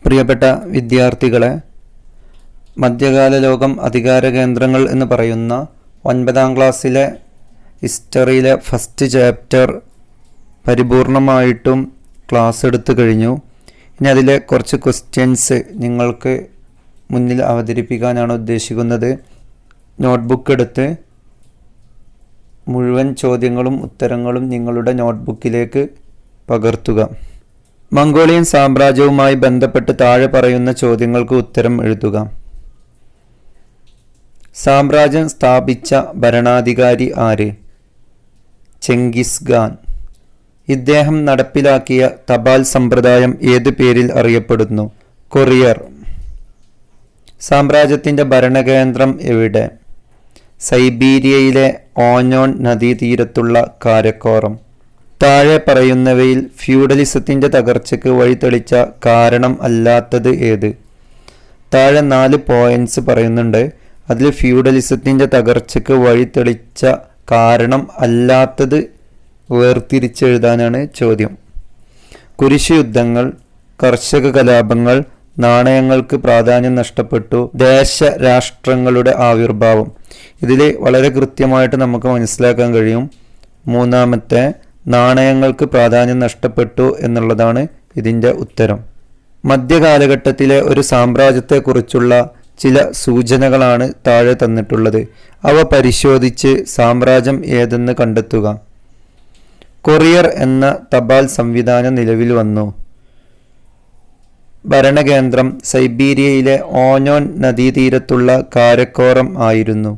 പ്രിയപ്പെട്ട വിദ്യാർത്ഥികളെ, മധ്യകാല ലോകം അധികാര കേന്ദ്രങ്ങൾ എന്ന് പറയുന്ന 9ാം ക്ലാസ്സിലെ ഹിസ്റ്ററിയിലെ ഫസ്റ്റ് ചാപ്റ്റർ പരിപൂർണമായിട്ടും ക്ലാസ് എടുത്തു കഴിഞ്ഞു. ഇനി അതിലെ കുറച്ച് ക്വസ്റ്റ്യൻസ് നിങ്ങൾക്ക് മുന്നിൽ അവതരിപ്പിക്കാനാണ് ഉദ്ദേശിക്കുന്നത്. നോട്ട്ബുക്ക് എടുത്ത് മുഴുവൻ ചോദ്യങ്ങളും ഉത്തരങ്ങളും നിങ്ങളുടെ നോട്ട്ബുക്കിലേക്ക് പകർത്തുക. മംഗോളിയൻ സാമ്രാജ്യവുമായി ബന്ധപ്പെട്ട് താഴെ പറയുന്ന ചോദ്യങ്ങൾക്ക് ഉത്തരം എഴുതുക. സാമ്രാജ്യം സ്ഥാപിച്ച ഭരണാധികാരി ആര്? ചെങ്കിസ് ഖാൻ. ഇദ്ദേഹം നടപ്പിലാക്കിയ തപാൽ സമ്പ്രദായം ഏത് പേരിൽ അറിയപ്പെടുന്നു? കൊറിയർ. സാമ്രാജ്യത്തിൻ്റെ ഭരണകേന്ദ്രം എവിടെ? സൈബീരിയയിലെ ഓനോൺ നദീതീരത്തുള്ള കാരക്കോറം. താഴെ പറയുന്നവയിൽ ഫ്യൂഡലിസത്തിൻ്റെ തകർച്ചയ്ക്ക് വഴിതെളിച്ച കാരണം അല്ലാത്തത് ഏത്? താഴെ 4 പോയിന്റ്സ് പറയുന്നുണ്ട്. അതിൽ ഫ്യൂഡലിസത്തിൻ്റെ തകർച്ചയ്ക്ക് വഴിതെളിച്ച കാരണം അല്ലാത്തത് വേർതിരിച്ചെഴുതാനാണ് ചോദ്യം. കുരിശ് യുദ്ധങ്ങൾ, കർഷക കലാപങ്ങൾ, നാണയങ്ങൾക്ക് പ്രാധാന്യം നഷ്ടപ്പെട്ടു, ദേശരാഷ്ട്രങ്ങളുടെ ആവിർഭാവം. ഇതിൽ വളരെ കൃത്യമായിട്ട് നമുക്ക് മനസ്സിലാക്കാൻ കഴിയും. മൂന്നാമത്തെ നാണയങ്ങൾക്ക് പ്രാധാന്യം നഷ്ടപ്പെട്ടു എന്നുള്ളതാണ് ഇതിൻ്റെ ഉത്തരം. മധ്യകാലഘട്ടത്തിലെ ഒരു സാമ്രാജ്യത്തെക്കുറിച്ചുള്ള ചില സൂചനകളാണ് താഴെ തന്നിട്ടുള്ളത്. അവ പരിശോധിച്ച് സാമ്രാജ്യം ഏതെന്ന് കണ്ടെത്തുക. കൊറിയർ എന്ന തപാൽ സംവിധാനം നിലവിൽ വന്നു. ഭരണകേന്ദ്രം സൈബീരിയയിലെ ഓനോൺ നദീതീരത്തുള്ള കാരക്കോറം ആയിരുന്നു.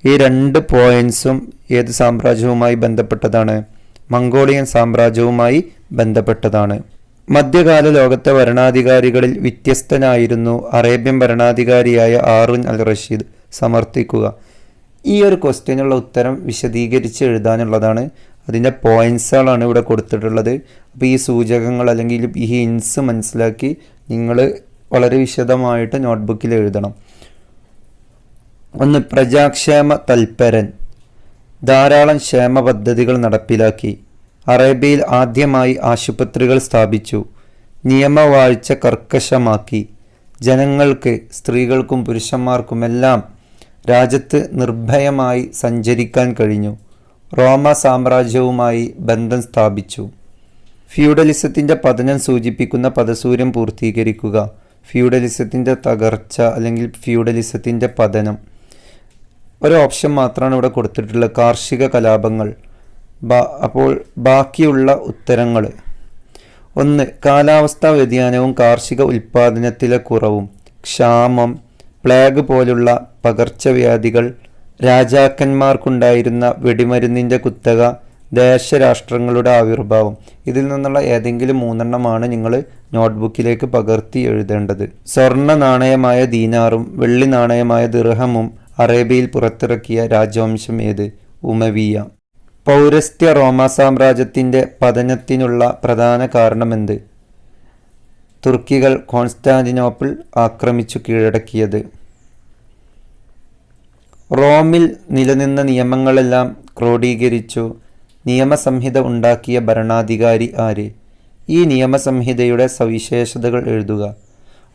ഈ 2 പോയിന്റ്സും ഏത് സാമ്രാജ്യവുമായി ബന്ധപ്പെട്ടതാണ്? മംഗോളിയൻ സാമ്രാജ്യവുമായി ബന്ധപ്പെട്ടതാണ്. മധ്യകാല ലോകത്തെ ഭരണാധികാരികളിൽ വ്യത്യസ്തനായിരുന്നു അറേബ്യൻ ഭരണാധികാരിയായ ഹാറൂൻ അൽ റഷീദ്. സമർത്ഥിക്കുക. ഈ ഒരു ക്വസ്റ്റ്യനുള്ള ഉത്തരം വിശദീകരിച്ച് എഴുതാനുള്ളതാണ്. അതിൻ്റെ പോയിന്റ്സുകളാണ് ഇവിടെ കൊടുത്തിട്ടുള്ളത്. അപ്പോൾ ഈ സൂചകങ്ങൾ അല്ലെങ്കിൽ ഈ ഹിൻസ് മനസ്സിലാക്കി നിങ്ങൾ വളരെ വിശദമായിട്ട് നോട്ട്ബുക്കിൽ എഴുതണം. 1. പ്രജാക്ഷേമ തൽപരൻ. ധാരാളം ക്ഷേമ പദ്ധതികൾ നടപ്പിലാക്കി. അറേബ്യയിൽ ആദ്യമായി ആശുപത്രികൾ സ്ഥാപിച്ചു. നിയമവാഴ്ച കർക്കശമാക്കി. ജനങ്ങൾക്ക്, സ്ത്രീകൾക്കും പുരുഷന്മാർക്കുമെല്ലാം രാജ്യത്ത് നിർഭയമായി സഞ്ചരിക്കാൻ കഴിഞ്ഞു. റോമ സാമ്രാജ്യവുമായി ബന്ധം സ്ഥാപിച്ചു. ഫ്യൂഡലിസത്തിൻ്റെ പതനം സൂചിപ്പിക്കുന്ന പദസൂര്യം പൂർത്തീകരിക്കുക. ഫ്യൂഡലിസത്തിൻ്റെ തകർച്ച അല്ലെങ്കിൽ ഫ്യൂഡലിസത്തിൻ്റെ പതനം. ഒരു ഓപ്ഷൻ മാത്രമാണ് ഇവിടെ കൊടുത്തിട്ടുള്ളത്, കാർഷിക കലാപങ്ങൾ. അപ്പോൾ ബാക്കിയുള്ള ഉത്തരങ്ങൾ: 1. കാലാവസ്ഥാ വ്യതിയാനവും കാർഷിക ഉൽപ്പാദനത്തിലെ കുറവും, ക്ഷാമം, പ്ലേഗ് പോലുള്ള പകർച്ചവ്യാധികൾ, രാജാക്കന്മാർക്കുണ്ടായിരുന്ന വെടിമരുന്നിൻ്റെ കുത്തക, ദേശരാഷ്ട്രങ്ങളുടെ ആവിർഭാവം. ഇതിൽ നിന്നുള്ള ഏതെങ്കിലും 3 നിങ്ങൾ നോട്ട്ബുക്കിലേക്ക് പകർത്തി എഴുതേണ്ടത്. സ്വർണ്ണ നാണയമായ ദീനാറും വെള്ളി നാണയമായ ദിർഹമും അറേബ്യയിൽ പുറത്തിറക്കിയ രാജവംശം ഏത്? ഉമവിയ. പൗരസ്ത്യ റോമ സാമ്രാജ്യത്തിൻ്റെ പതനത്തിനുള്ള പ്രധാന കാരണമെന്ത്? തുർക്കികൾ കോൺസ്റ്റാന്റിനോപ്പിൾ ആക്രമിച്ചു കീഴടക്കിയത്. റോമിൽ നിലനിന്ന നിയമങ്ങളെല്ലാം ക്രോഡീകരിച്ചു നിയമസംഹിത ഉണ്ടാക്കിയ ഭരണാധികാരി ആര്? ഈ നിയമസംഹിതയുടെ സവിശേഷതകൾ എഴുതുക.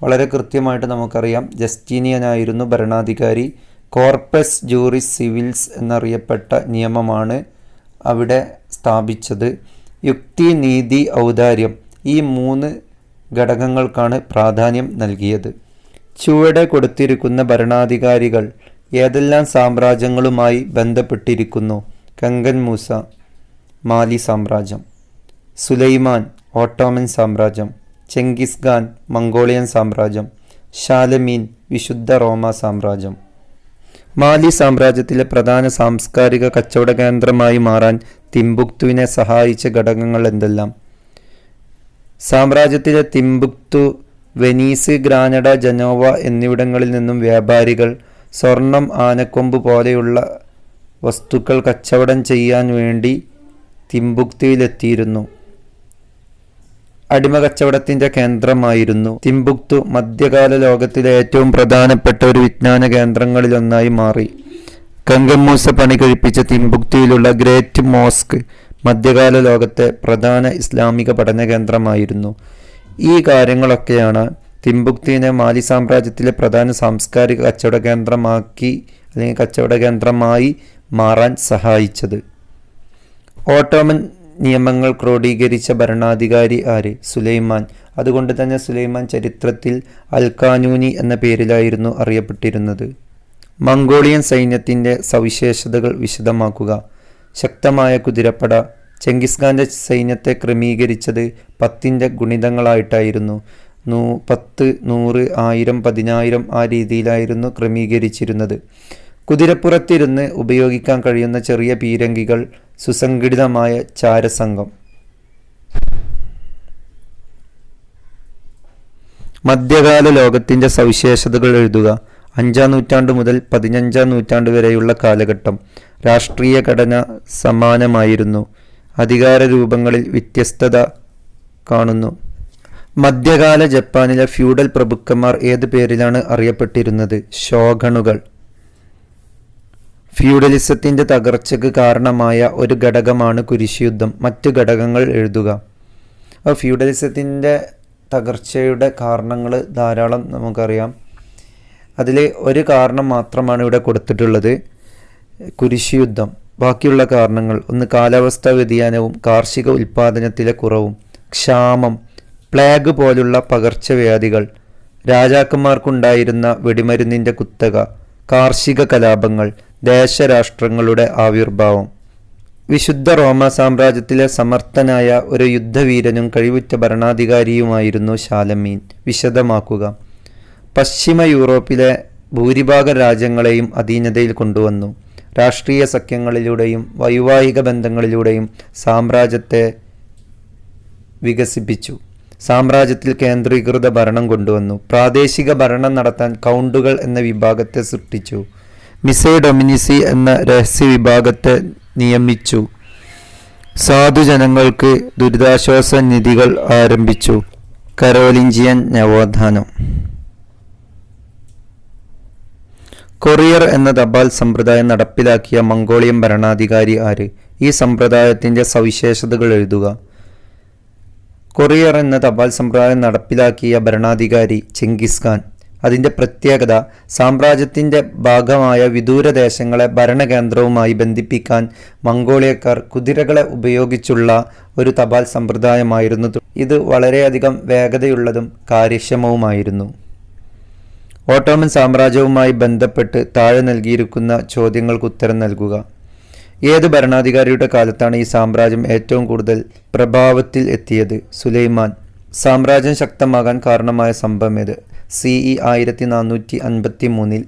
വളരെ കൃത്യമായിട്ട് നമുക്കറിയാം, ജസ്റ്റീനിയനായിരുന്നു ഭരണാധികാരി. കോർപ്പസ് ജൂറിസ് സിവിൽസ് എന്നറിയപ്പെട്ട നിയമമാണ് അവിടെ സ്ഥാപിച്ചത്. യുക്തി, നീതി, ഔദാര്യം, ഈ 3 ഘടകങ്ങൾക്കാണ് പ്രാധാന്യം നൽകിയത്. ചുവടെ കൊടുത്തിരിക്കുന്ന ഭരണാധികാരികൾ ഏതെല്ലാം സാമ്രാജ്യങ്ങളുമായി ബന്ധപ്പെട്ടിരിക്കുന്നു? കങ്കൻ മൂസ, മാലി സാമ്രാജ്യം. സുലൈമാൻ, ഓട്ടോമൻ സാമ്രാജ്യം. ചെങ്കിസ് ഖാൻ, മംഗോളിയൻ സാമ്രാജ്യം. ഷാലമീൻ, വിശുദ്ധ റോമ സാമ്രാജ്യം. മാലി സാമ്രാജ്യത്തിലെ പ്രധാന സാംസ്കാരിക കച്ചവട കേന്ദ്രമായി മാറാൻ തിംബുക്തുവിനെ സഹായിച്ച ഘടകങ്ങൾ എന്തെല്ലാം? സാമ്രാജ്യത്തിലെ തിംബുക്തു, വെനീസ്, ഗ്രാനഡ, ജനോവ എന്നിവിടങ്ങളിൽ നിന്നും വ്യാപാരികൾ സ്വർണം, ആനക്കൊമ്പ് പോലെയുള്ള വസ്തുക്കൾ കച്ചവടം ചെയ്യാൻ വേണ്ടി തിംബുക്തുവിലെത്തിയിരുന്നു. അടിമ കച്ചവടത്തിൻ്റെ കേന്ദ്രമായിരുന്നു തിംബുക്തു. മധ്യകാല ലോകത്തിലെ ഏറ്റവും പ്രധാനപ്പെട്ട ഒരു വിജ്ഞാന കേന്ദ്രങ്ങളിലൊന്നായി മാറി. കങ്കൻ മൂസ പണി കഴിപ്പിച്ച തിംബുക്തുവിലുള്ള ഗ്രേറ്റ് മോസ്ക് മധ്യകാല ലോകത്തെ പ്രധാന ഇസ്ലാമിക പഠന കേന്ദ്രമായിരുന്നു. ഈ കാര്യങ്ങളൊക്കെയാണ് തിംബുക്തുവിനെ മാലി സാമ്രാജ്യത്തിലെ പ്രധാന സാംസ്കാരിക കച്ചവട കേന്ദ്രമായി മാറാൻ സഹായിച്ചത്. ഓട്ടോമൻ നിയമങ്ങൾ ക്രോഡീകരിച്ച ഭരണാധികാരി ആര്? സുലൈമാൻ. അതുകൊണ്ട് തന്നെ സുലൈമാൻ ചരിത്രത്തിൽ അൽ ഖാനൂനി എന്ന പേരിലായിരുന്നു അറിയപ്പെട്ടിരുന്നത്. മംഗോളിയൻ സൈന്യത്തിൻ്റെ സവിശേഷതകൾ വിശദമാക്കുക. ശക്തമായ കുതിരപ്പട. ചെങ്കിസ് ഖാൻ്റെ സൈന്യത്തെ ക്രമീകരിച്ചത് 10ൻ്റെ ഗുണിതങ്ങളായിട്ടായിരുന്നു. 10, 100, 1000, 10,000 ആ രീതിയിലായിരുന്നു ക്രമീകരിച്ചിരുന്നത്. കുതിരപ്പുറത്തിരുന്ന് ഉപയോഗിക്കാൻ കഴിയുന്ന ചെറിയ പീരങ്കികൾ. സുസംഘടിതമായ ചാരസംഘം. മധ്യകാല ലോകത്തിൻ്റെ സവിശേഷതകൾ എഴുതുക. 5ാം നൂറ്റാണ്ട് മുതൽ 15ാം നൂറ്റാണ്ട് വരെയുള്ള കാലഘട്ടം. രാഷ്ട്രീയ ഘടന സമാനമായിരുന്നു. അധികാര രൂപങ്ങളിൽ വ്യത്യസ്തത കാണുന്നു. മധ്യകാല ജപ്പാനിലെ ഫ്യൂഡൽ പ്രഭുക്കന്മാർ ഏത് പേരിലാണ് അറിയപ്പെട്ടിരുന്നത്? ഷോഗണുകൾ. ഫ്യൂഡലിസത്തിൻ്റെ തകർച്ചയ്ക്ക് കാരണമായ ഒരു ഘടകമാണ് കുരിശുയുദ്ധം. മറ്റ് ഘടകങ്ങൾ എഴുതുക. ഫ്യൂഡലിസത്തിൻ്റെ തകർച്ചയുടെ കാരണങ്ങൾ ധാരാളം നമുക്കറിയാം. അതിൽ ഒരു കാരണം മാത്രമാണ് ഇവിടെ കൊടുത്തിട്ടുള്ളത്, കുരിശുയുദ്ധം. ബാക്കിയുള്ള കാരണങ്ങൾ: 1. കാലാവസ്ഥാ വ്യതിയാനവും കാർഷിക ഉൽപ്പാദനത്തിലെ കുറവും, ക്ഷാമം, പ്ലേഗ് പോലുള്ള പകർച്ചവ്യാധികൾ, രാജാക്കന്മാർക്കുണ്ടായിരുന്ന വെടിമരുന്നിൻ്റെ കുത്തക, കാർഷിക കലാപങ്ങൾ, ദേശരാഷ്ട്രങ്ങളുടെ ആവിർഭാവം. വിശുദ്ധ റോമ സാമ്രാജ്യത്തിലെ സമർത്ഥനായ ഒരു യുദ്ധവീരനും കഴിവുറ്റ ഭരണാധികാരിയുമായിരുന്നു ശാലമീൻ. വിശദമാക്കുക. പശ്ചിമ യൂറോപ്പിലെ ഭൂരിഭാഗം രാജ്യങ്ങളെയും അധീനതയിൽ കൊണ്ടുവന്നു. രാഷ്ട്രീയ സഖ്യങ്ങളിലൂടെയും വൈവാഹിക ബന്ധങ്ങളിലൂടെയും സാമ്രാജ്യത്തെ വികസിപ്പിച്ചു. സാമ്രാജ്യത്തിൽ കേന്ദ്രീകൃത ഭരണം കൊണ്ടുവന്നു. പ്രാദേശിക ഭരണം നടത്താൻ കൗണ്ടുകൾ എന്ന വിഭാഗത്തെ സൃഷ്ടിച്ചു. മിസേ ഡൊമിനിസി എന്ന രഹസ്യ വിഭാഗത്തെ നിയമിച്ചു. സാധുജനങ്ങൾക്ക് ദുരിതാശ്വാസ നിധികൾ ആരംഭിച്ചു. കരോലിഞ്ചിയൻ നവോത്ഥാനം. കൊറിയർ എന്ന തപാൽ സമ്പ്രദായം നടപ്പിലാക്കിയ മംഗോളിയൻ ഭരണാധികാരി ആര്? ഈ സമ്പ്രദായത്തിൻ്റെ സവിശേഷതകൾ എഴുതുക. കൊറിയർ എന്ന തപാൽ സമ്പ്രദായം നടപ്പിലാക്കിയ ഭരണാധികാരി ചെങ്കിസ് ഖാൻ. അതിൻ്റെ പ്രത്യേകത, സാമ്രാജ്യത്തിൻ്റെ ഭാഗമായ വിദൂര ദേശങ്ങളെ ഭരണകേന്ദ്രവുമായി ബന്ധിപ്പിക്കാൻ മംഗോളിയക്കാർ കുതിരകളെ ഉപയോഗിച്ചുള്ള ഒരു തപാൽ സമ്പ്രദായമായിരുന്നു. ഇത് വളരെയധികം വേഗതയുള്ളതും കാര്യക്ഷമവുമായിരുന്നു. ഓട്ടോമൻ സാമ്രാജ്യവുമായി ബന്ധപ്പെട്ട് താഴെ നൽകിയിരിക്കുന്ന ചോദ്യങ്ങൾക്ക് ഉത്തരം നൽകുക. ഏത് ഭരണാധികാരിയുടെ കാലത്താണ് ഈ സാമ്രാജ്യം ഏറ്റവും കൂടുതൽ പ്രഭാവത്തിൽ എത്തിയത്? സുലൈമാൻ. സാമ്രാജ്യം ശക്തമാകാൻ കാരണമായ സംഭവമേത്? CE 1453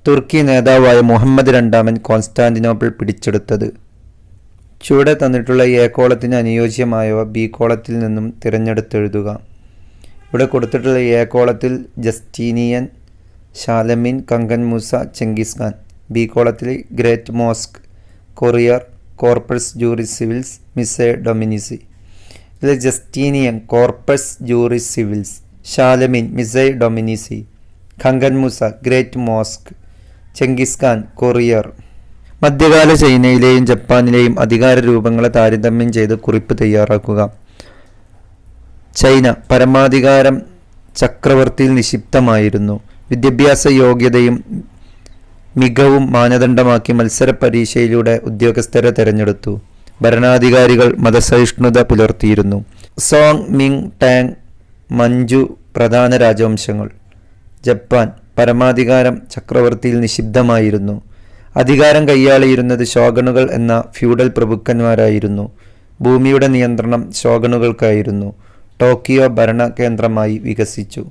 തുർക്കി നേതാവായ മുഹമ്മദ് രണ്ടാമൻ കോൺസ്റ്റാന്റിനോപ്പിൾ പിടിച്ചെടുത്തത്. ചുവടെ തന്നിട്ടുള്ള എ കോളത്തിന് അനുയോജ്യമായവ ബി കോളത്തിൽ നിന്നും തിരഞ്ഞെടുത്തെഴുതുക. ഇവിടെ കൊടുത്തിട്ടുള്ള എ കോളത്തിൽ Justinian, Charlemagne, Kankan Musa, Genghis Khan. B കോളത്തിൽ Great Mosque, courier, Corpus Juris Civilis, Missi Dominici. ഇതിൽ Justinian, Corpus Juris Civilis, Charlemagne, Missi Dominici, Kankan Musa, Great Mosque, Genghis Khan, courier. മധ്യകാല ചൈനയിലെയും ജപ്പാനിലെയും അധികാര രൂപങ്ങളെ താരതമ്യം ചെയ്ത് കുറിപ്പ് തയ്യാറാക്കുക. ചൈന. പരമാധികാരം ചക്രവർത്തിയിൽ നിക്ഷിപ്തമായിരുന്നു. വിദ്യാഭ്യാസ യോഗ്യതയും മികവും മാനദണ്ഡമാക്കി മത്സര പരീക്ഷയിലൂടെ ഉദ്യോഗസ്ഥരെ തിരഞ്ഞെടുത്തു. ഭരണാധികാരികൾ മതസഹിഷ്ണുത പുലർത്തിയിരുന്നു. സോങ്, മിങ്, ടാങ്, മഞ്ജു പ്രധാന രാജവംശങ്ങൾ. ജപ്പാൻ. പരമാധികാരം ചക്രവർത്തിയിൽ നിക്ഷിപ്തമായിരുന്നു. അധികാരം കൈയാളിയിരുന്നത് ഷോഗണുകൾ എന്ന ഫ്യൂഡൽ പ്രഭുക്കന്മാരായിരുന്നു. ഭൂമിയുടെ നിയന്ത്രണം ഷോഗണുകൾക്കായിരുന്നു. ടോക്കിയോ ഭരണ കേന്ദ്രമായി വികസിച്ചു.